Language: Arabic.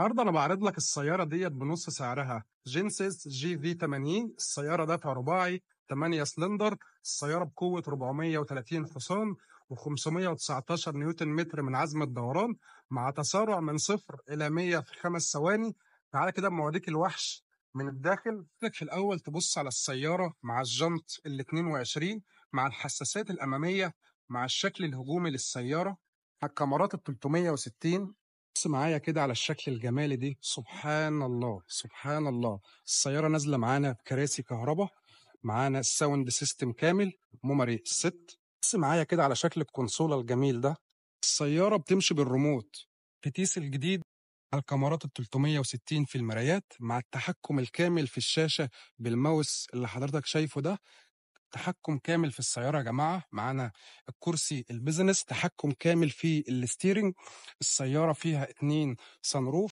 النهارده انا بعرض لك السياره ديت بنص سعرها جينسيس جي في 80. السياره دفع رباعي 8 سلندر. السياره بقوه 430 حصان و519 نيوتن متر من عزم الدوران، مع تسارع من 0 إلى 100 في 5 ثواني. تعالى كده أما اوريك الوحش من الداخل. بدك في الاول تبص على السياره مع الجنط ال 22، مع الحساسات الاماميه، مع الشكل الهجومي للسياره، على الكاميرات ال 360. بص معايا كده على الشكل الجمالي دي، سبحان الله سبحان الله. السيارة نازلة معانا بكراسي كهرباء، معانا الساوند سيستم كامل، ميموري ست. بص معايا كده على شكل الكونسولا الجميل ده. السيارة بتمشي بالريموت، فتيس الجديد، على الكاميرات ال 360 في المرايات، مع التحكم الكامل في الشاشة بالماوس اللي حضرتك شايفه ده. تحكم كامل في السيارة يا جماعة. معانا الكرسي البيزنس، تحكم كامل في الستيرنج. السيارة فيها 2 سانروف.